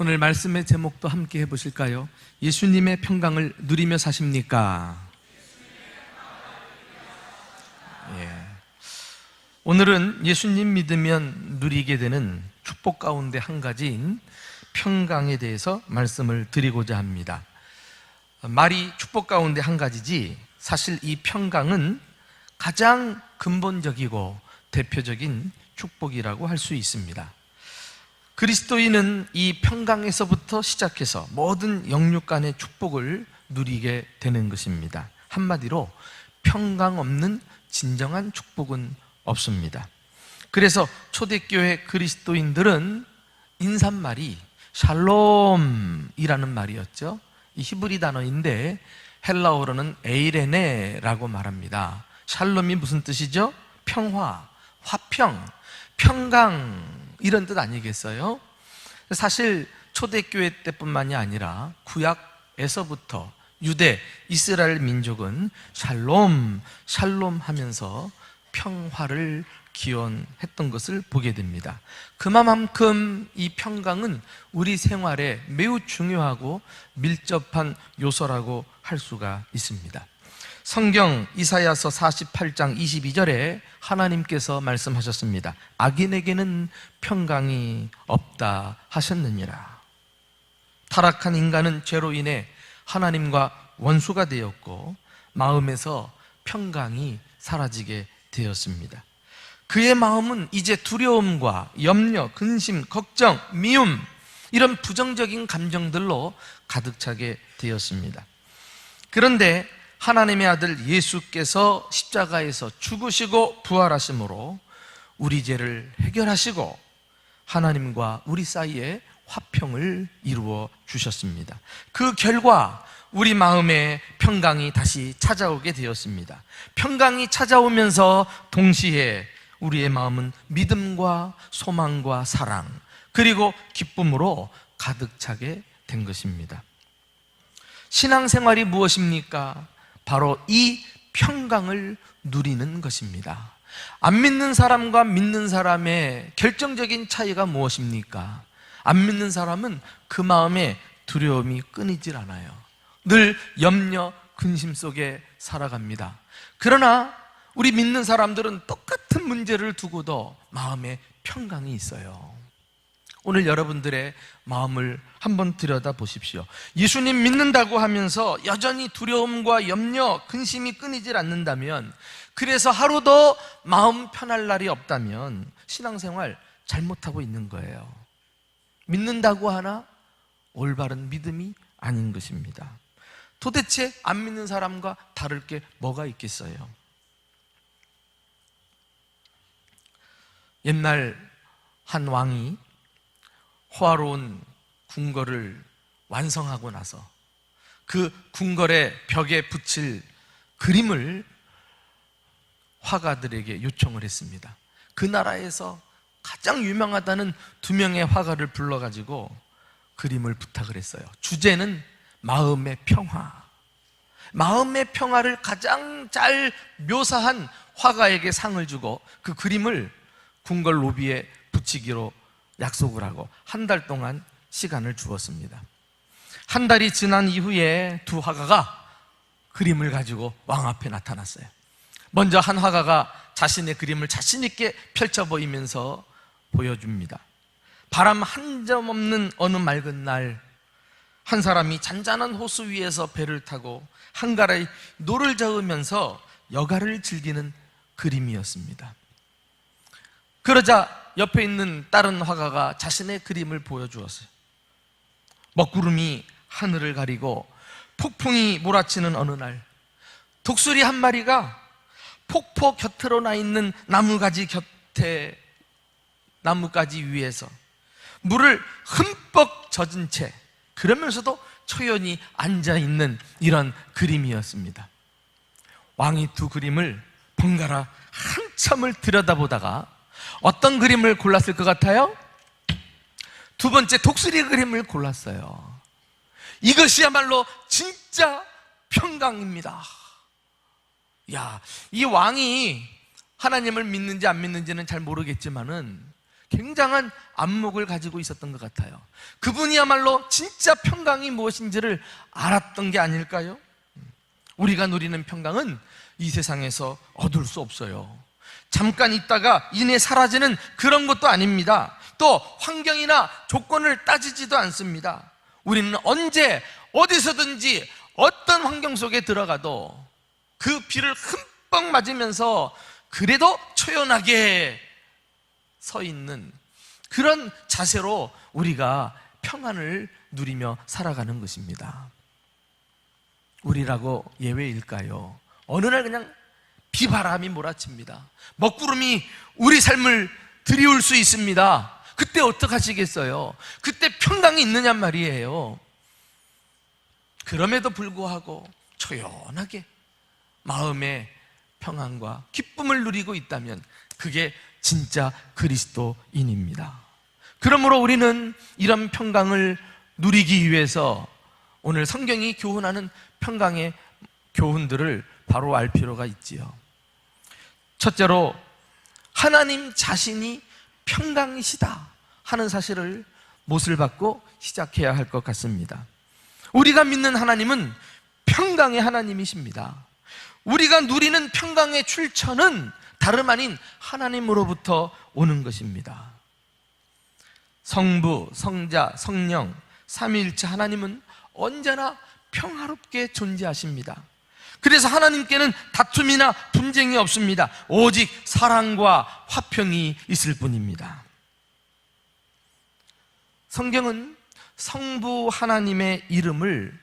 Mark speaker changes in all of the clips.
Speaker 1: 오늘 말씀의 제목도 함께 해보실까요? 예수님의 평강을 누리며 사십니까? 오늘은 예수님 믿으면 누리게 되는 축복 가운데 한 가지인 평강에 대해서 말씀을 드리고자 합니다. 말이 축복 가운데 한 가지지, 사실 이 평강은 가장 근본적이고 대표적인 축복이라고 할 수 있습니다. 그리스도인은 이 평강에서부터 시작해서 모든 영육 간의 축복을 누리게 되는 것입니다. 한마디로 평강 없는 진정한 축복은 없습니다. 그래서 초대교회 그리스도인들은 인사말이 샬롬이라는 말이었죠. 이 히브리 단어인데 헬라어로는 에이레네라고 말합니다. 샬롬이 무슨 뜻이죠? 평화, 화평, 평강, 이런 뜻 아니겠어요? 사실 초대교회 때뿐만이 아니라 구약에서부터 유대, 이스라엘 민족은 샬롬, 샬롬 하면서 평화를 기원했던 것을 보게 됩니다. 그만큼 이 평강은 우리 생활에 매우 중요하고 밀접한 요소라고 할 수가 있습니다. 성경 이사야서 48장 22절에 하나님께서 말씀하셨습니다. 악인에게는 평강이 없다 하셨느니라. 타락한 인간은 죄로 인해 하나님과 원수가 되었고 마음에서 평강이 사라지게 되었습니다. 그의 마음은 이제 두려움과 염려, 근심, 걱정, 미움, 이런 부정적인 감정들로 가득 차게 되었습니다. 그런데 하나님의 아들 예수께서 십자가에서 죽으시고 부활하심으로 우리 죄를 해결하시고 하나님과 우리 사이에 화평을 이루어 주셨습니다. 그 결과 우리 마음에 평강이 다시 찾아오게 되었습니다. 평강이 찾아오면서 동시에 우리의 마음은 믿음과 소망과 사랑, 그리고 기쁨으로 가득 차게 된 것입니다. 신앙생활이 무엇입니까? 바로 이 평강을 누리는 것입니다. 안 믿는 사람과 믿는 사람의 결정적인 차이가 무엇입니까? 안 믿는 사람은 그 마음에 두려움이 끊이질 않아요. 늘 염려, 근심 속에 살아갑니다. 그러나 우리 믿는 사람들은 똑같은 문제를 두고도 마음에 평강이 있어요. 오늘 여러분들의 마음을 한번 들여다보십시오. 예수님 믿는다고 하면서 여전히 두려움과 염려, 근심이 끊이질 않는다면, 그래서 하루도 마음 편할 날이 없다면 신앙생활 잘못하고 있는 거예요. 믿는다고 하나 올바른 믿음이 아닌 것입니다. 도대체 안 믿는 사람과 다를 게 뭐가 있겠어요? 옛날 한 왕이 호화로운 궁궐을 완성하고 나서 그 궁궐의 벽에 붙일 그림을 화가들에게 요청을 했습니다. 그 나라에서 가장 유명하다는 2명의 화가를 불러가지고 그림을 부탁을 했어요. 주제는 마음의 평화. 마음의 평화를 가장 잘 묘사한 화가에게 상을 주고 그 그림을 궁궐 로비에 붙이기로 약속을 하고 한 달 동안 시간을 주었습니다. 한 달이 지난 이후에 두 화가가 그림을 가지고 왕 앞에 나타났어요. 먼저 한 화가가 자신의 그림을 자신 있게 펼쳐 보이면서 보여줍니다. 바람 한 점 없는 어느 맑은 날, 한 사람이 잔잔한 호수 위에서 배를 타고 한가라이 노를 저으면서 여가를 즐기는 그림이었습니다. 그러자 옆에 있는 다른 화가가 자신의 그림을 보여주었어요. 먹구름이 하늘을 가리고 폭풍이 몰아치는 어느 날, 독수리 한 마리가 폭포 곁으로 나 있는 나무가지 위에서 물을 흠뻑 젖은 채 그러면서도 초연히 앉아있는 이런 그림이었습니다. 왕이 두 그림을 번갈아 한참을 들여다보다가 어떤 그림을 골랐을 것 같아요? 두 번째 독수리 그림을 골랐어요. 이것이야말로 진짜 평강입니다. 이 왕이 하나님을 믿는지 안 믿는지는 잘 모르겠지만은 굉장한 안목을 가지고 있었던 것 같아요. 그분이야말로 진짜 평강이 무엇인지를 알았던 게 아닐까요? 우리가 누리는 평강은 이 세상에서 얻을 수 없어요. 잠깐 있다가 이내 사라지는 그런 것도 아닙니다. 또 환경이나 조건을 따지지도 않습니다. 우리는 언제 어디서든지 어떤 환경 속에 들어가도 그 비를 흠뻑 맞으면서 그래도 초연하게 서 있는 그런 자세로 우리가 평안을 누리며 살아가는 것입니다. 우리라고 예외일까요? 어느 날 그냥 비바람이 몰아칩니다. 먹구름이 우리 삶을 들이울 수 있습니다. 그때 어떡하시겠어요? 그때 평강이 있느냔 말이에요. 그럼에도 불구하고 초연하게 마음의 평안과 기쁨을 누리고 있다면 그게 진짜 그리스도인입니다. 그러므로 우리는 이런 평강을 누리기 위해서 오늘 성경이 교훈하는 평강의 교훈들을 바로 알 필요가 있지요. 첫째로 하나님 자신이 평강이시다 하는 사실을 못을 받고 시작해야 할 것 같습니다. 우리가 믿는 하나님은 평강의 하나님이십니다. 우리가 누리는 평강의 출처는 다름 아닌 하나님으로부터 오는 것입니다. 성부, 성자, 성령, 삼위일체 하나님은 언제나 평화롭게 존재하십니다. 그래서 하나님께는 다툼이나 분쟁이 없습니다. 오직 사랑과 화평이 있을 뿐입니다. 성경은 성부 하나님의 이름을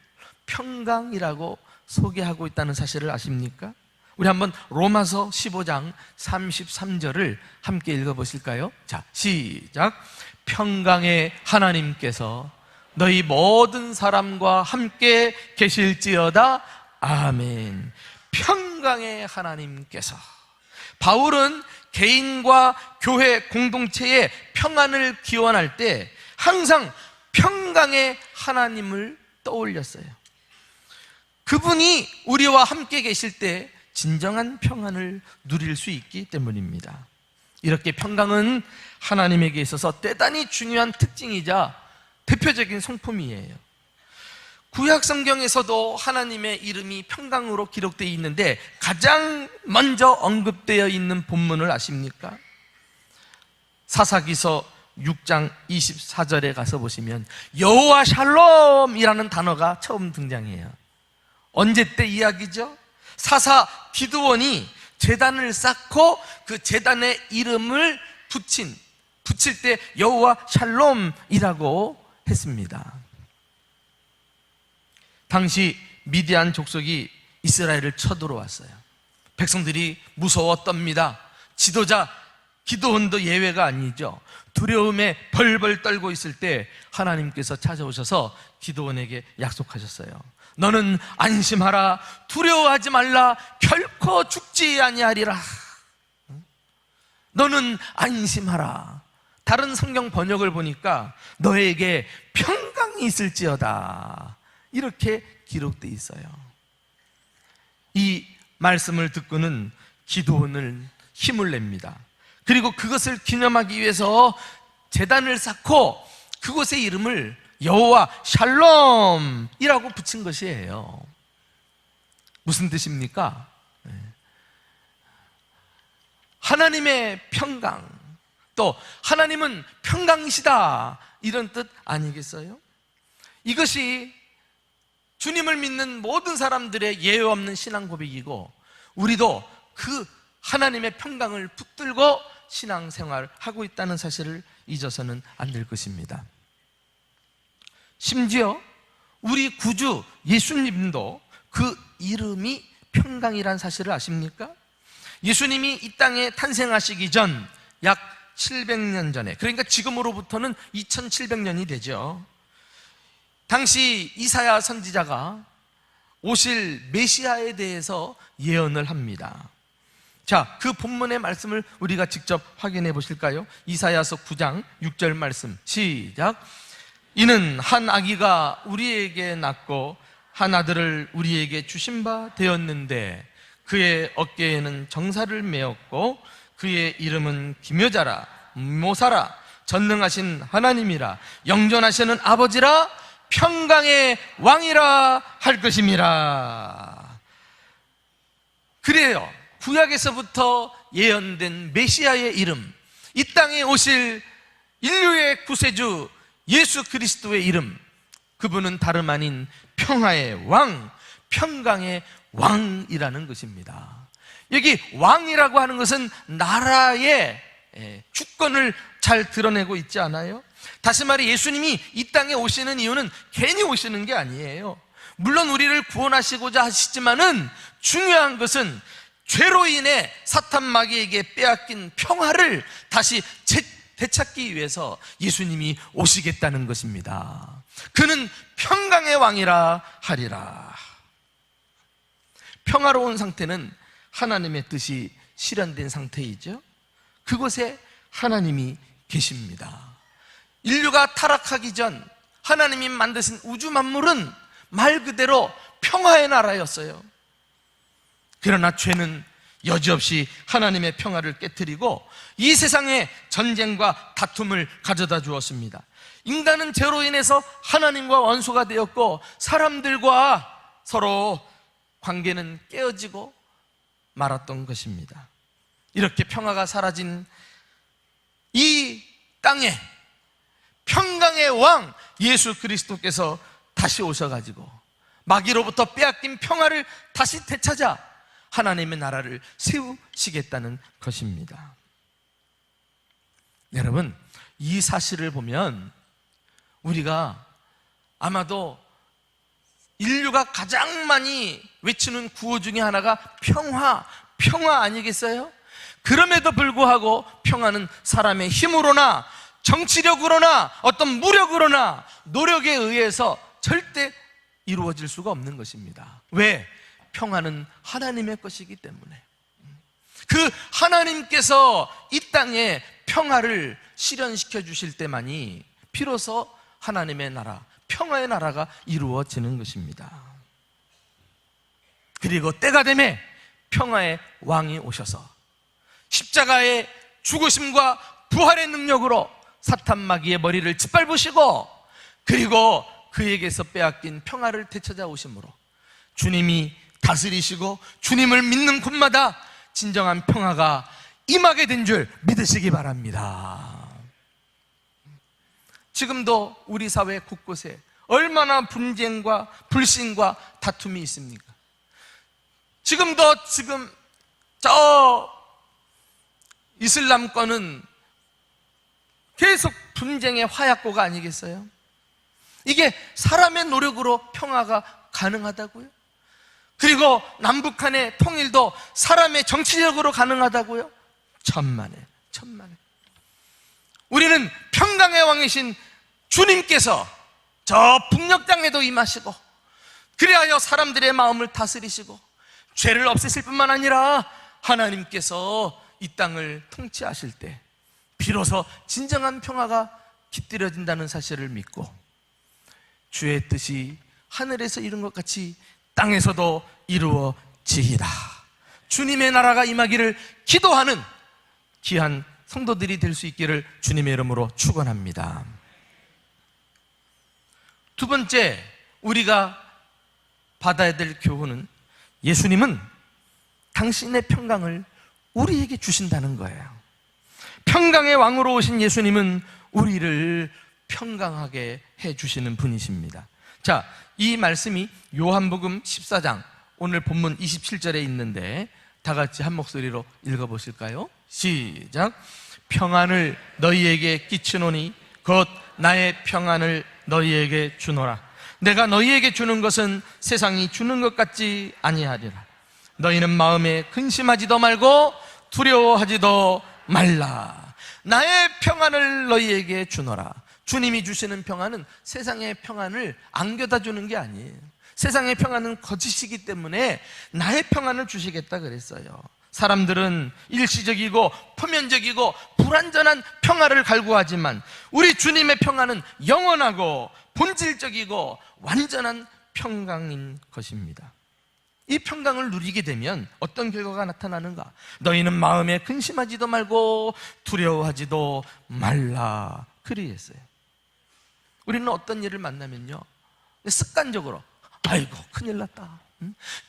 Speaker 1: 평강이라고 소개하고 있다는 사실을 아십니까? 우리 한번 로마서 15장 33절을 함께 읽어보실까요? 자, 시작. 평강의 하나님께서 너희 모든 사람과 함께 계실지어다. 아멘. 평강의 하나님께서. 바울은 개인과 교회 공동체의 평안을 기원할 때 항상 평강의 하나님을 떠올렸어요. 그분이 우리와 함께 계실 때 진정한 평안을 누릴 수 있기 때문입니다. 이렇게 평강은 하나님에게 있어서 대단히 중요한 특징이자 대표적인 성품이에요. 구약 성경에서도 하나님의 이름이 평강으로 기록되어 있는데 가장 먼저 언급되어 있는 본문을 아십니까? 사사기서 6장 24절에 가서 보시면 여호와 샬롬이라는 단어가 처음 등장해요. 언제 때 이야기죠? 사사 기드온이 제단을 쌓고 그 제단의 이름을 붙일 때 여호와 샬롬이라고 했습니다. 당시 미디안 족속이 이스라엘을 쳐들어왔어요. 백성들이 무서워 떱니다. 지도자 기드온도 예외가 아니죠. 두려움에 벌벌 떨고 있을 때 하나님께서 찾아오셔서 기드온에게 약속하셨어요. 너는 안심하라, 두려워하지 말라, 결코 죽지 아니하리라. 너는 안심하라. 다른 성경 번역을 보니까 너에게 평강이 있을지어다, 이렇게 기록되어 있어요. 이 말씀을 듣고는 기드온을 힘을 냅니다. 그리고 그것을 기념하기 위해서 제단을 쌓고 그곳의 이름을 여호와 샬롬이라고 붙인 것이에요. 무슨 뜻입니까? 하나님의 평강, 또 하나님은 평강이시다, 이런 뜻 아니겠어요? 이것이 주님을 믿는 모든 사람들의 예외 없는 신앙 고백이고, 우리도 그 하나님의 평강을 붙들고 신앙생활을 하고 있다는 사실을 잊어서는 안 될 것입니다. 심지어 우리 구주 예수님도 그 이름이 평강이란 사실을 아십니까? 예수님이 이 땅에 탄생하시기 전 약 700년 전에, 그러니까 지금으로부터는 2700년이 되죠. 당시 이사야 선지자가 오실 메시아에 대해서 예언을 합니다. 자, 그 본문의 말씀을 우리가 직접 확인해 보실까요? 이사야서 9장 6절 말씀, 시작. 이는 한 아기가 우리에게 낳고 한 아들을 우리에게 주신 바 되었는데 그의 어깨에는 정사를 메었고 그의 이름은 기묘자라, 모사라, 전능하신 하나님이라, 영존하시는 아버지라, 평강의 왕이라 할 것임이라. 그래요. 구약에서부터 예언된 메시아의 이름, 이 땅에 오실 인류의 구세주 예수 그리스도의 이름, 그분은 다름 아닌 평화의 왕, 평강의 왕이라는 것입니다. 여기 왕이라고 하는 것은 나라의 주권을 잘 드러내고 있지 않아요? 다시 말해 예수님이 이 땅에 오시는 이유는 괜히 오시는 게 아니에요. 물론 우리를 구원하시고자 하시지만은 중요한 것은 죄로 인해 사탄 마귀에게 빼앗긴 평화를 다시 되찾기 위해서 예수님이 오시겠다는 것입니다. 그는 평강의 왕이라 하리라. 평화로운 상태는 하나님의 뜻이 실현된 상태이죠. 그곳에 하나님이 계십니다. 인류가 타락하기 전 하나님이 만드신 우주 만물은 말 그대로 평화의 나라였어요. 그러나 죄는 여지없이 하나님의 평화를 깨트리고 이 세상에 전쟁과 다툼을 가져다 주었습니다. 인간은 죄로 인해서 하나님과 원수가 되었고 사람들과 서로 관계는 깨어지고 말았던 것입니다. 이렇게 평화가 사라진 이 땅에 평강의 왕 예수 그리스도께서 다시 오셔가지고 마귀로부터 빼앗긴 평화를 다시 되찾아 하나님의 나라를 세우시겠다는 것입니다. 여러분, 이 사실을 보면 우리가 아마도 인류가 가장 많이 외치는 구호 중에 하나가 평화 아니겠어요? 그럼에도 불구하고 평화는 사람의 힘으로나 정치력으로나 어떤 무력으로나 노력에 의해서 절대 이루어질 수가 없는 것입니다. 왜? 평화는 하나님의 것이기 때문에. 그 하나님께서 이 땅에 평화를 실현시켜 주실 때만이 비로소 하나님의 나라, 평화의 나라가 이루어지는 것입니다. 그리고 때가 되매 평화의 왕이 오셔서 십자가의 죽으심과 부활의 능력으로 사탄 마귀의 머리를 짓밟으시고 그리고 그에게서 빼앗긴 평화를 되찾아 오심으로 주님이 다스리시고 주님을 믿는 곳마다 진정한 평화가 임하게 된 줄 믿으시기 바랍니다. 지금도 우리 사회 곳곳에 얼마나 분쟁과 불신과 다툼이 있습니까? 지금도 저 이슬람권은 계속 분쟁의 화약고가 아니겠어요? 이게 사람의 노력으로 평화가 가능하다고요? 그리고 남북한의 통일도 사람의 정치력으로 가능하다고요? 천만에. 우리는 평강의 왕이신 주님께서 저 북녘 땅에도 임하시고 그리하여 사람들의 마음을 다스리시고 죄를 없애실 뿐만 아니라 하나님께서 이 땅을 통치하실 때 비로소 진정한 평화가 깃들여진다는 사실을 믿고 주의 뜻이 하늘에서 이룬 것 같이 땅에서도 이루어지이다. 주님의 나라가 임하기를 기도하는 귀한 성도들이 될 수 있기를 주님의 이름으로 축원합니다. 두 번째, 우리가 받아야 될 교훈은 예수님은 당신의 평강을 우리에게 주신다는 거예요. 평강의 왕으로 오신 예수님은 우리를 평강하게 해주시는 분이십니다. 자, 이 말씀이 요한복음 14장 오늘 본문 27절에 있는데 다 같이 한 목소리로 읽어보실까요? 시작. 평안을 너희에게 끼치노니 곧 나의 평안을 너희에게 주노라. 내가 너희에게 주는 것은 세상이 주는 것 같지 아니하리라. 너희는 마음에 근심하지도 말고 두려워하지도 말라. 나의 평안을 너희에게 주노라. 주님이 주시는 평안은 세상의 평안을 안겨다 주는 게 아니에요. 세상의 평안은 거짓이기 때문에 나의 평안을 주시겠다 그랬어요. 사람들은 일시적이고 표면적이고 불완전한 평화를 갈구하지만 우리 주님의 평안은 영원하고 본질적이고 완전한 평강인 것입니다. 이 평강을 누리게 되면 어떤 결과가 나타나는가? 너희는 마음에 근심하지도 말고 두려워하지도 말라, 그리했어요. 우리는 어떤 일을 만나면요, 습관적으로 아이고 큰일 났다,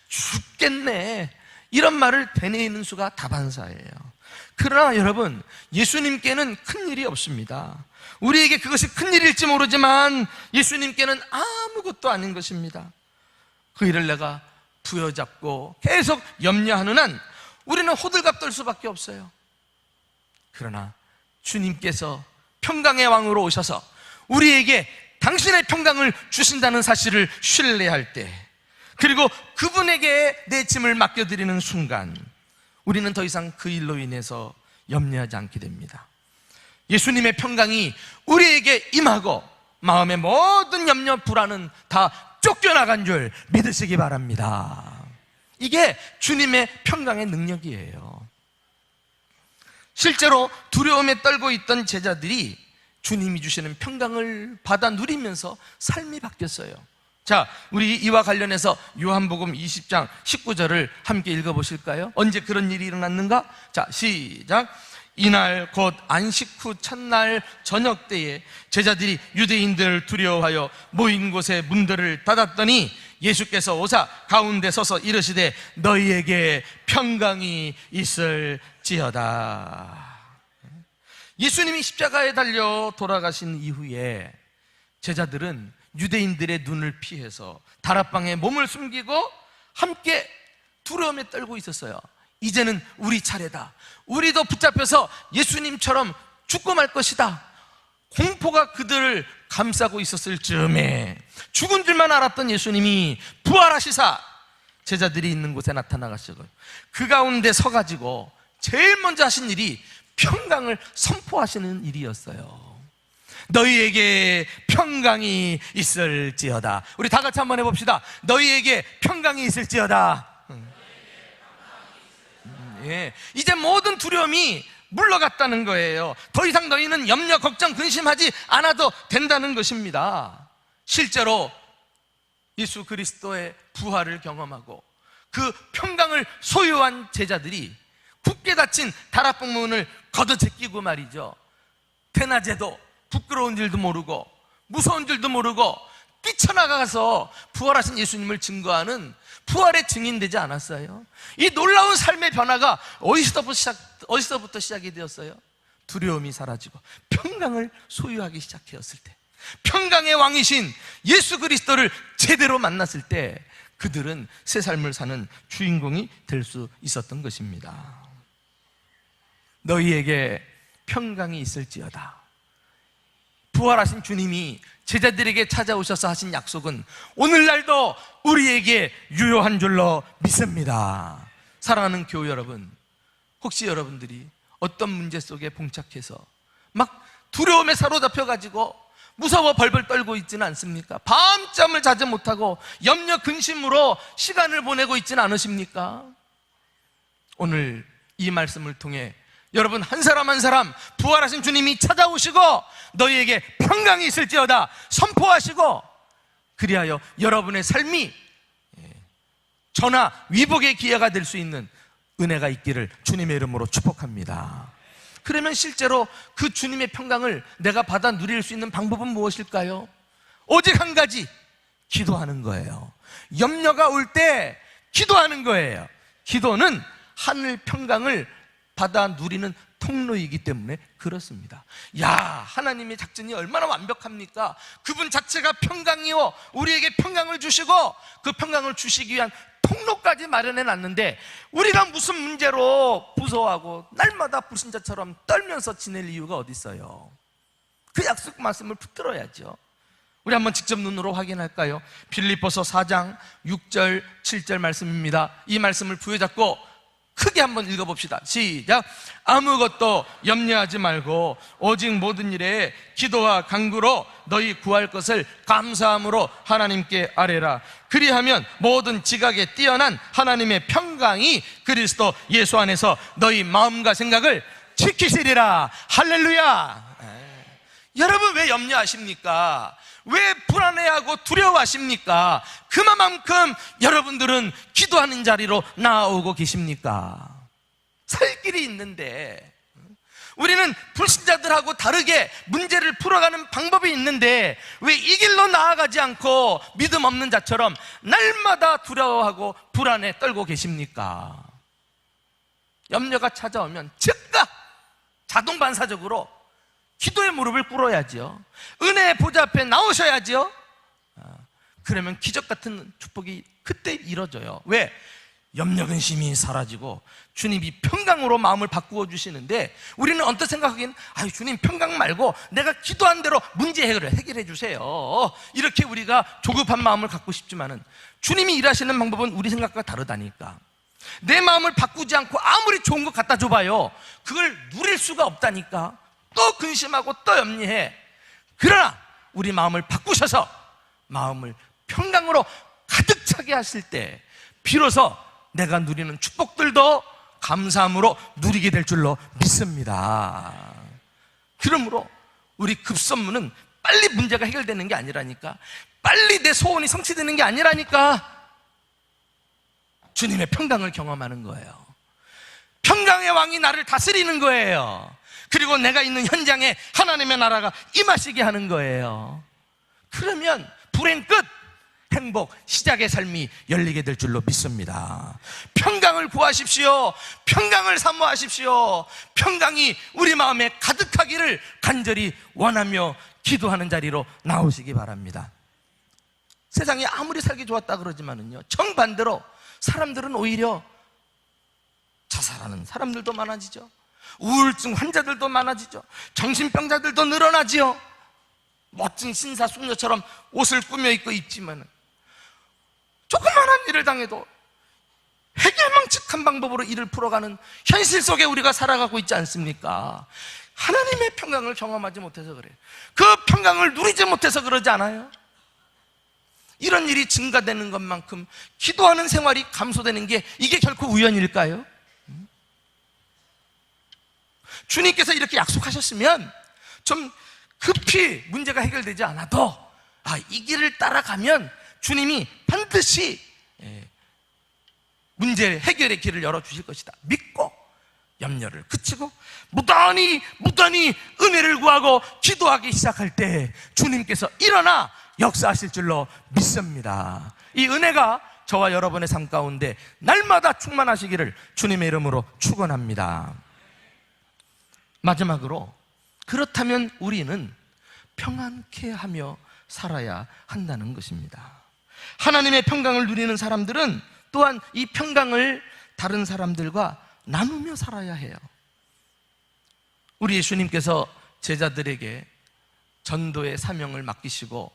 Speaker 1: 죽겠네, 이런 말을 되뇌이는 수가 다반사예요. 그러나 여러분, 예수님께는 큰일이 없습니다. 우리에게 그것이 큰일일지 모르지만 예수님께는 아무것도 아닌 것입니다. 그 일을 내가 부여잡고 계속 염려하는 한 우리는 호들갑 떨 수밖에 없어요. 그러나 주님께서 평강의 왕으로 오셔서 우리에게 당신의 평강을 주신다는 사실을 신뢰할 때, 그리고 그분에게 내 짐을 맡겨드리는 순간, 우리는 더 이상 그 일로 인해서 염려하지 않게 됩니다. 예수님의 평강이 우리에게 임하고 마음의 모든 염려, 불안은 다 쫓겨나간 줄 믿으시기 바랍니다. 이게 주님의 평강의 능력이에요. 실제로 두려움에 떨고 있던 제자들이 주님이 주시는 평강을 받아 누리면서 삶이 바뀌었어요. 자, 우리 이와 관련해서 요한복음 20장 19절을 함께 읽어보실까요? 언제 그런 일이 일어났는가? 자, 시작. 이날 곧 안식 후 첫날 저녁 때에 제자들이 유대인들을 두려워하여 모인 곳에 문들을 닫았더니 예수께서 오사 가운데 서서 이르시되 너희에게 평강이 있을지어다. 예수님이 십자가에 달려 돌아가신 이후에 제자들은 유대인들의 눈을 피해서 다락방에 몸을 숨기고 함께 두려움에 떨고 있었어요. 이제는 우리 차례다, 우리도 붙잡혀서 예수님처럼 죽고 말 것이다. 공포가 그들을 감싸고 있었을 즈음에 죽은 줄만 알았던 예수님이 부활하시사 제자들이 있는 곳에 나타나가시고 그 가운데 서가지고 제일 먼저 하신 일이 평강을 선포하시는 일이었어요. 너희에게 평강이 있을지어다. 우리 다 같이 한번 해봅시다. 너희에게 평강이 있을지어다. 예, 이제 모든 두려움이 물러갔다는 거예요. 더 이상 너희는 염려, 걱정, 근심하지 않아도 된다는 것입니다. 실제로 예수 그리스도의 부활을 경험하고 그 평강을 소유한 제자들이 굳게 닫힌 다락방문을 걷어제끼고 말이죠, 대낮에도 부끄러운 줄도 모르고 무서운 줄도 모르고 뛰쳐나가서 부활하신 예수님을 증거하는 부활의 증인되지 않았어요? 이 놀라운 삶의 변화가 어디서부터 시작이 되었어요? 두려움이 사라지고 평강을 소유하기 시작했을 때, 평강의 왕이신 예수 그리스도를 제대로 만났을 때 그들은 새 삶을 사는 주인공이 될 수 있었던 것입니다. 너희에게 평강이 있을지어다. 부활하신 주님이 제자들에게 찾아오셔서 하신 약속은 오늘날도 우리에게 유효한 줄로 믿습니다. 사랑하는 교우 여러분, 혹시 여러분들이 어떤 문제 속에 봉착해서 막 두려움에 사로잡혀가지고 무서워 벌벌 떨고 있지는 않습니까? 밤잠을 자지 못하고 염려 근심으로 시간을 보내고 있지는 않으십니까? 오늘 이 말씀을 통해 여러분 한 사람 한 사람 부활하신 주님이 찾아오시고 너희에게 평강이 있을지어다 선포하시고, 그리하여 여러분의 삶이 전화 위복의 기회가 될 수 있는 은혜가 있기를 주님의 이름으로 축복합니다. 그러면 실제로 그 주님의 평강을 내가 받아 누릴 수 있는 방법은 무엇일까요? 오직 한 가지, 기도하는 거예요. 염려가 올 때 기도하는 거예요. 기도는 하늘 평강을 받아 누리는 통로이기 때문에 그렇습니다. 야, 하나님의 작전이 얼마나 완벽합니까? 그분 자체가 평강이요, 우리에게 평강을 주시고 그 평강을 주시기 위한 통로까지 마련해 놨는데 우리가 무슨 문제로 무서워하고 날마다 불신자처럼 떨면서 지낼 이유가 어디 있어요? 그 약속 말씀을 붙들어야죠. 우리 한번 직접 눈으로 확인할까요? 빌립보서 4장 6절 7절 말씀입니다. 이 말씀을 부여잡고 크게 한번 읽어봅시다. 시작. 아무것도 염려하지 말고 오직 모든 일에 기도와 간구로 너희 구할 것을 감사함으로 하나님께 아뢰라. 그리하면 모든 지각에 뛰어난 하나님의 평강이 그리스도 예수 안에서 너희 마음과 생각을 지키시리라. 할렐루야. 여러분 왜 염려하십니까? 왜 불안해하고 두려워하고 두려워하십니까? 그만큼 여러분들은 기도하는 자리로 나아오고 계십니까? 살 길이 있는데, 우리는 불신자들하고 다르게 문제를 풀어가는 방법이 있는데 왜 이 길로 나아가지 않고 믿음 없는 자처럼 날마다 두려워하고 불안에 떨고 계십니까? 염려가 찾아오면 즉각 자동 반사적으로 기도의 무릎을 꿇어야죠. 은혜의 보좌 앞에 나오셔야죠. 그러면 기적 같은 축복이 그때 이루어져요. 왜? 염려 근심이 사라지고 주님이 평강으로 마음을 바꾸어 주시는데, 우리는 언뜻 생각하기엔 주님 평강 말고 내가 기도한 대로 문제 해결해 주세요, 이렇게 우리가 조급한 마음을 갖고 싶지만은 주님이 일하시는 방법은 우리 생각과 다르다니까. 내 마음을 바꾸지 않고 아무리 좋은 것 갖다 줘봐요, 그걸 누릴 수가 없다니까. 또 근심하고 또 염려해. 그러나 우리 마음을 바꾸셔서 마음을 평강으로 가득 차게 하실 때 비로소 내가 누리는 축복들도 감사함으로 누리게 될 줄로 믿습니다. 그러므로 우리 급선무는 빨리 문제가 해결되는 게 아니라니까, 빨리 내 소원이 성취되는 게 아니라니까, 주님의 평강을 경험하는 거예요. 평강의 왕이 나를 다스리는 거예요. 그리고 내가 있는 현장에 하나님의 나라가 임하시게 하는 거예요. 그러면 불행 끝, 행복, 시작의 삶이 열리게 될 줄로 믿습니다. 평강을 구하십시오. 평강을 사모하십시오. 평강이 우리 마음에 가득하기를 간절히 원하며 기도하는 자리로 나오시기 바랍니다. 세상이 아무리 살기 좋았다 그러지만은요, 정반대로 사람들은 오히려 자살하는 사람들도 많아지죠. 우울증 환자들도 많아지죠. 정신병자들도 늘어나지요. 멋진 신사숙녀처럼 옷을 꾸며 입고 있지만 조그만한 일을 당해도 해결망측한 방법으로 일을 풀어가는 현실 속에 우리가 살아가고 있지 않습니까? 하나님의 평강을 경험하지 못해서 그래요. 그 평강을 누리지 못해서 그러지 않아요? 이런 일이 증가되는 것만큼 기도하는 생활이 감소되는 게 이게 결코 우연일까요? 주님께서 이렇게 약속하셨으면 좀 급히 문제가 해결되지 않아도 이 길을 따라가면 주님이 반드시 문제 해결의 길을 열어주실 것이다 믿고 염려를 그치고 무단히 은혜를 구하고 기도하기 시작할 때 주님께서 일어나 역사하실 줄로 믿습니다. 이 은혜가 저와 여러분의 삶 가운데 날마다 충만하시기를 주님의 이름으로 축원합니다. 마지막으로, 그렇다면 우리는 평안케 하며 살아야 한다는 것입니다. 하나님의 평강을 누리는 사람들은 또한 이 평강을 다른 사람들과 나누며 살아야 해요. 우리 예수님께서 제자들에게 전도의 사명을 맡기시고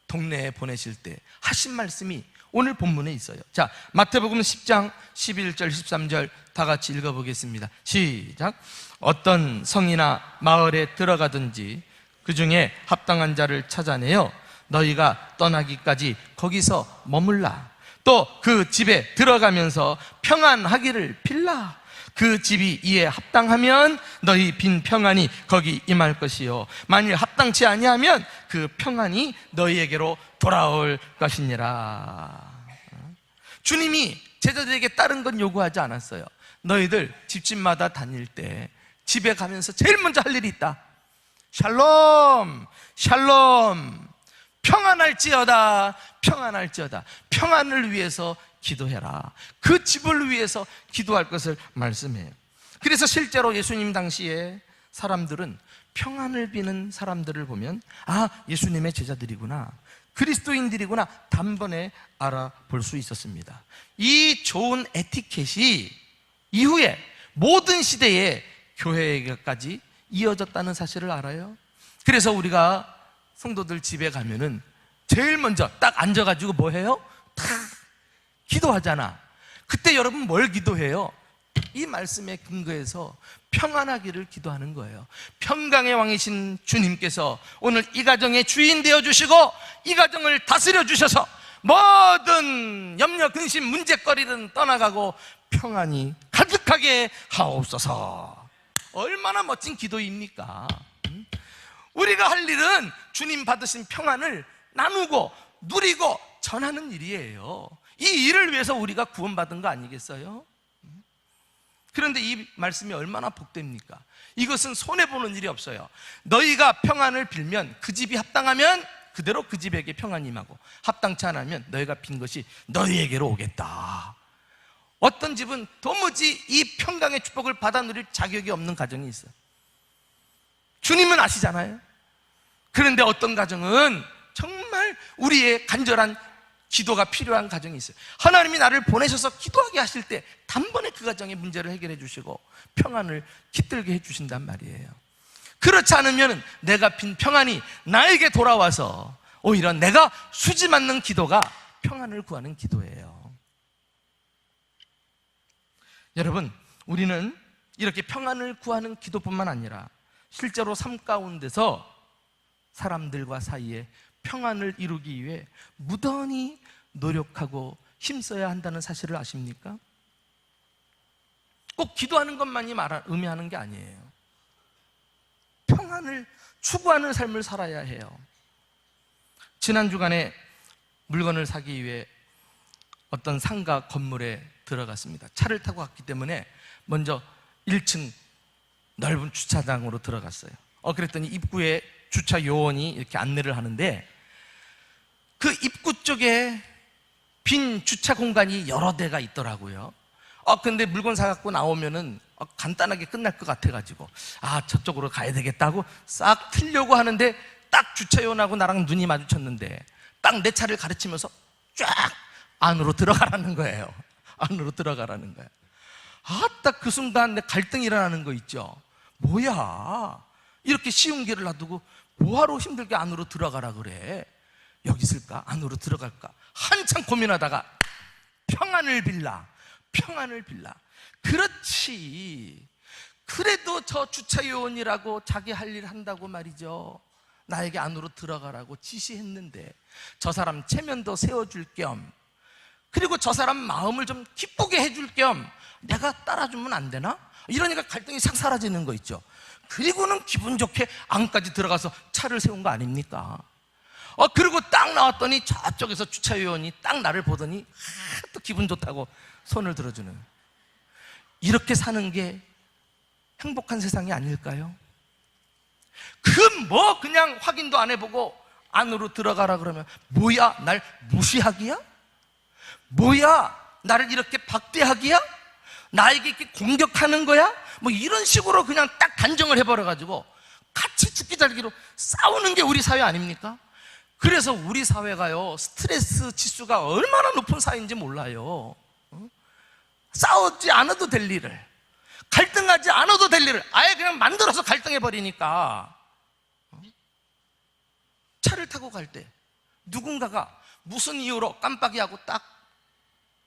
Speaker 1: 동네에 보내실 때 하신 말씀이 오늘 본문에 있어요. 자, 마태복음 10장 11절 13절 다 같이 읽어보겠습니다. 시작. 어떤 성이나 마을에 들어가든지 그 중에 합당한 자를 찾아내어 너희가 떠나기까지 거기서 머물라. 또 그 집에 들어가면서 평안하기를 빌라. 그 집이 이에 합당하면 너희 빈 평안이 거기 임할 것이요, 만일 합당치 아니하면 그 평안이 너희에게로 돌아올 것이니라. 주님이 제자들에게 다른 건 요구하지 않았어요. 너희들 집집마다 다닐 때 집에 가면서 제일 먼저 할 일이 있다. 샬롬 샬롬, 평안할지어다 평안할지어다. 평안을 위해서 기도해라. 그 집을 위해서 기도할 것을 말씀해요. 그래서 실제로 예수님 당시에 사람들은 평안을 비는 사람들을 보면 예수님의 제자들이구나, 그리스도인들이구나 단번에 알아볼 수 있었습니다. 이 좋은 에티켓이 이후에 모든 시대에 교회에게까지 이어졌다는 사실을 알아요. 그래서 우리가 성도들 집에 가면은 제일 먼저 딱 앉아가지고 뭐 해요? 탁 기도하잖아. 그때 여러분 뭘 기도해요? 이 말씀에 근거해서 평안하기를 기도하는 거예요. 평강의 왕이신 주님께서 오늘 이 가정의 주인 되어주시고 이 가정을 다스려 주셔서 모든 염려, 근심, 문제거리는 떠나가고 평안이 가득하게 하옵소서. 얼마나 멋진 기도입니까? 우리가 할 일은 주님 받으신 평안을 나누고
Speaker 2: 누리고 전하는 일이에요. 이 일을 위해서 우리가 구원받은 거 아니겠어요? 그런데 이 말씀이 얼마나 복됩니까? 이것은 손해보는 일이 없어요. 너희가 평안을 빌면 그 집이 합당하면 그대로 그 집에게 평안이 임하고, 합당치 않으면 너희가 빈 것이 너희에게로 오겠다. 어떤 집은 도무지 이 평강의 축복을 받아 누릴 자격이 없는 가정이 있어요. 주님은 아시잖아요. 그런데 어떤 가정은 정말 우리의 간절한 기도가 필요한 가정이 있어요. 하나님이 나를 보내셔서 기도하게 하실 때 단번에 그 가정의 문제를 해결해 주시고 평안을 깃들게 해 주신단 말이에요. 그렇지 않으면 내가 빈 평안이 나에게 돌아와서 오히려 내가 수지 맞는 기도가 평안을 구하는 기도예요. 여러분, 우리는 이렇게 평안을 구하는 기도뿐만 아니라 실제로 삶 가운데서 사람들과 사이에 평안을 이루기 위해 무던히 노력하고 힘써야 한다는 사실을 아십니까? 꼭 기도하는 것만이 의미하는 게 아니에요. 평안을 추구하는 삶을 살아야 해요. 지난 주간에 물건을 사기 위해 어떤 상가 건물에 들어갔습니다. 차를 타고 갔기 때문에 먼저 1층 넓은 주차장으로 들어갔어요. 그랬더니 입구에 주차 요원이 이렇게 안내를 하는데 그 입구 쪽에 빈 주차 공간이 여러 대가 있더라고요. 근데 물건 사갖고 나오면은 간단하게 끝날 것 같아가지고 저쪽으로 가야 되겠다고 싹 틀려고 하는데 딱 주차 요원하고 나랑 눈이 마주쳤는데 딱 내 차를 가르치면서 쫙 안으로 들어가라는 거예요. 안으로 들어가라는 거야. 딱 그 순간 내 갈등이 일어나는 거 있죠. 뭐야, 이렇게 쉬운 길을 놔두고 뭐하러 힘들게 안으로 들어가라 그래. 여기 있을까? 안으로 들어갈까? 한참 고민하다가 평안을 빌라. 그렇지, 그래도 저 주차요원이라고 자기 할 일 한다고 말이죠, 나에게 안으로 들어가라고 지시했는데 저 사람 체면도 세워줄 겸, 그리고 저 사람 마음을 좀 기쁘게 해줄 겸 내가 따라주면 안 되나? 이러니까 갈등이 싹 사라지는 거 있죠. 그리고는 기분 좋게 안까지 들어가서 차를 세운 거 아닙니까? 그리고 딱 나왔더니 저쪽에서 주차요원이 딱 나를 보더니 또 기분 좋다고 손을 들어주는, 이렇게 사는 게 행복한 세상이 아닐까요? 그냥 확인도 안 해보고 안으로 들어가라 그러면 뭐야, 날 무시하기야? 뭐야, 나를 이렇게 박대하기야? 나에게 이렇게 공격하는 거야? 뭐 이런 식으로 그냥 딱 단정을 해버려가지고 같이 죽기 살기로 싸우는 게 우리 사회 아닙니까? 그래서 우리 사회가요, 스트레스 지수가 얼마나 높은 사회인지 몰라요. 싸우지 않아도 될 일을, 갈등하지 않아도 될 일을 아예 그냥 만들어서 갈등해버리니까. 차를 타고 갈 때 누군가가 무슨 이유로 깜빡이하고 딱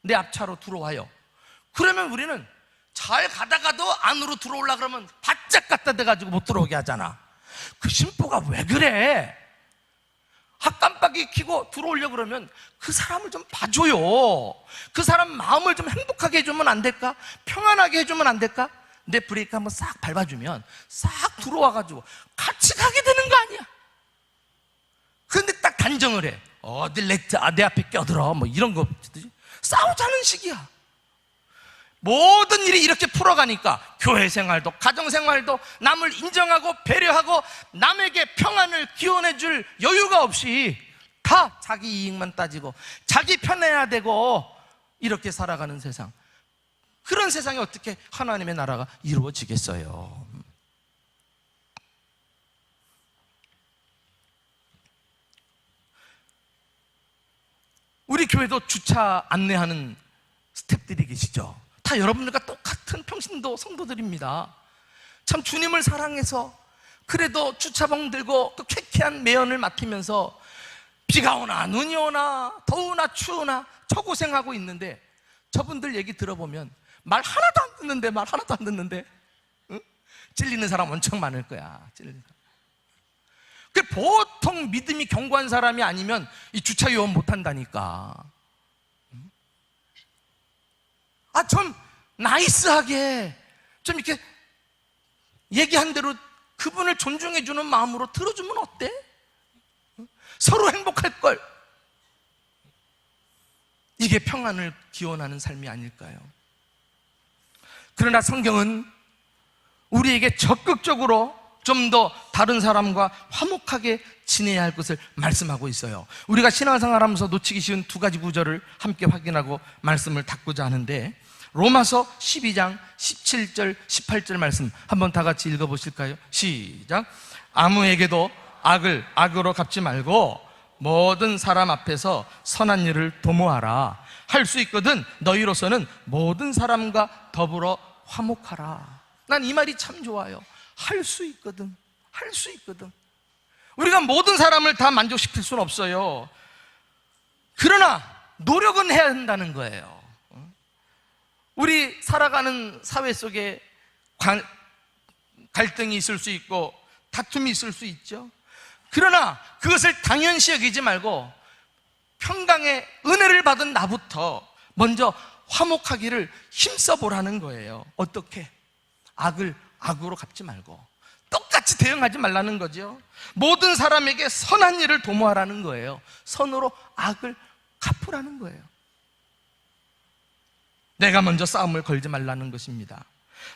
Speaker 2: 내 앞차로 들어와요. 그러면 우리는 잘 가다가도 안으로 들어오려고 그러면 바짝 갖다 대가지고 못 들어오게 하잖아. 그 심보가 왜 그래? 깜빡이 켜고 들어오려고 그러면 그 사람을 좀 봐줘요. 그 사람 마음을 좀 행복하게 해주면 안 될까? 평안하게 해주면 안 될까? 내 브레이크 한번 싹 밟아주면 싹 들어와가지고 같이 가게 되는 거 아니야. 그런데 딱 단정을 해. 내 앞에 껴들어. 뭐 이런 거 싸우자는 식이야. 모든 일이 이렇게 풀어가니까 교회 생활도 가정 생활도 남을 인정하고 배려하고 남에게 평안을 기원해 줄 여유가 없이 다 자기 이익만 따지고 자기 편해야 되고 이렇게 살아가는 세상, 그런 세상에 어떻게 하나님의 나라가 이루어지겠어요? 우리 교회도 주차 안내하는 스태프들이 계시죠. 다 여러분들과 똑같은 평신도 성도들입니다. 참 주님을 사랑해서 그래도 주차봉 들고 그 쾌쾌한 매연을 맡으면서 비가 오나 눈이 오나 더우나 추우나 초고생하고 있는데 저분들 얘기 들어보면 말 하나도 안 듣는데 응? 찔리는 사람 엄청 많을 거야. 찔리는 사람. 그 보통 믿음이 견고한 사람이 아니면 이 주차 요원 못 한다니까. 좀 나이스하게 좀 이렇게 얘기한 대로 그분을 존중해 주는 마음으로 들어주면 어때? 서로 행복할 걸. 이게 평안을 기원하는 삶이 아닐까요? 그러나 성경은 우리에게 적극적으로 좀 더 다른 사람과 화목하게 지내야 할 것을 말씀하고 있어요. 우리가 신앙생활하면서 놓치기 쉬운 두 가지 구절을 함께 확인하고 말씀을 닫고자 하는데, 로마서 12장 17절 18절 말씀 한번 다 같이 읽어보실까요? 시작. 아무에게도 악을 악으로 갚지 말고 모든 사람 앞에서 선한 일을 도모하라. 할 수 있거든 너희로서는 모든 사람과 더불어 화목하라. 난 이 말이 참 좋아요. 할 수 있거든, 할 수 있거든. 우리가 모든 사람을 다 만족시킬 수는 없어요. 그러나 노력은 해야 한다는 거예요. 우리 살아가는 사회 속에 갈등이 있을 수 있고 다툼이 있을 수 있죠. 그러나 그것을 당연시 여기지 말고 평강의 은혜를 받은 나부터 먼저 화목하기를 힘써보라는 거예요. 어떻게? 악을 악으로 갚지 말고 똑같이 대응하지 말라는 거죠. 모든 사람에게 선한 일을 도모하라는 거예요. 선으로 악을 갚으라는 거예요. 내가 먼저 싸움을 걸지 말라는 것입니다.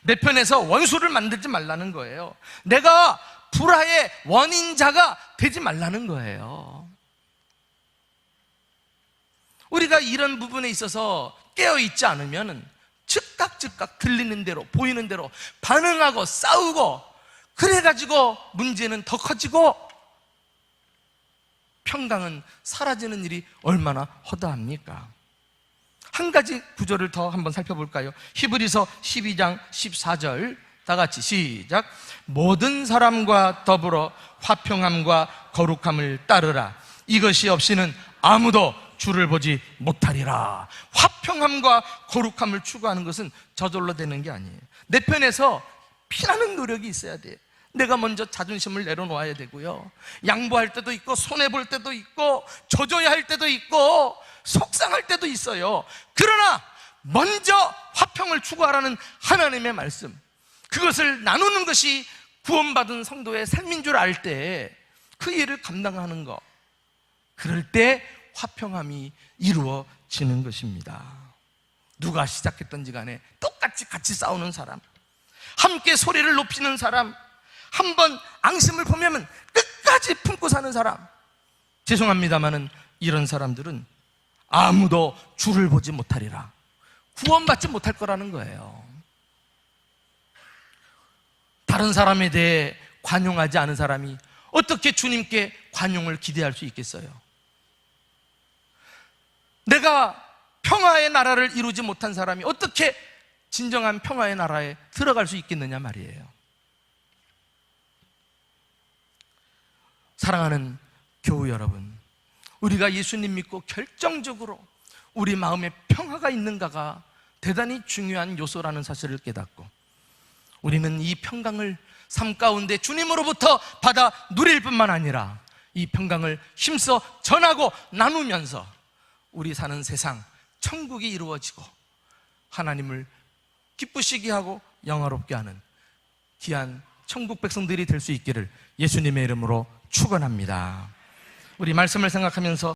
Speaker 2: 내 편에서 원수를 만들지 말라는 거예요. 내가 불화의 원인자가 되지 말라는 거예요. 우리가 이런 부분에 있어서 깨어있지 않으면 즉각 들리는 대로 보이는 대로 반응하고 싸우고, 그래가지고 문제는 더 커지고 평강은 사라지는 일이 얼마나 허다합니까? 한 가지 구절을 더 한번 살펴볼까요? 히브리서 12장 14절 다 같이 시작. 모든 사람과 더불어 화평함과 거룩함을 따르라. 이것이 없이는 아무도 주를 보지 못하리라. 화평함과 거룩함을 추구하는 것은 저절로 되는 게 아니에요. 내 편에서 피나는 노력이 있어야 돼요. 내가 먼저 자존심을 내려놓아야 되고요, 양보할 때도 있고 손해볼 때도 있고 져줘야 할 때도 있고 속상할 때도 있어요. 그러나 먼저 화평을 추구하라는 하나님의 말씀, 그것을 나누는 것이 구원받은 성도의 삶인 줄 알 때 그 일을 감당하는 것, 그럴 때 화평함이 이루어지는 것입니다. 누가 시작했던지 간에 똑같이 같이 싸우는 사람, 함께 소리를 높이는 사람, 한번 앙심을 보면 끝까지 품고 사는 사람, 죄송합니다마는 이런 사람들은 아무도 주를 보지 못하리라. 구원받지 못할 거라는 거예요. 다른 사람에 대해 관용하지 않은 사람이 어떻게 주님께 관용을 기대할 수 있겠어요? 내가 평화의 나라를 이루지 못한 사람이 어떻게 진정한 평화의 나라에 들어갈 수 있겠느냐 말이에요. 사랑하는 교우 여러분, 우리가 예수님 믿고 결정적으로 우리 마음에 평화가 있는가가 대단히 중요한 요소라는 사실을 깨닫고, 우리는 이 평강을 삶 가운데 주님으로부터 받아 누릴 뿐만 아니라 이 평강을 힘써 전하고 나누면서 우리 사는 세상 천국이 이루어지고 하나님을 기쁘시게 하고 영화롭게 하는 귀한 천국 백성들이 될 수 있기를 예수님의 이름으로 축원합니다. 우리 말씀을 생각하면서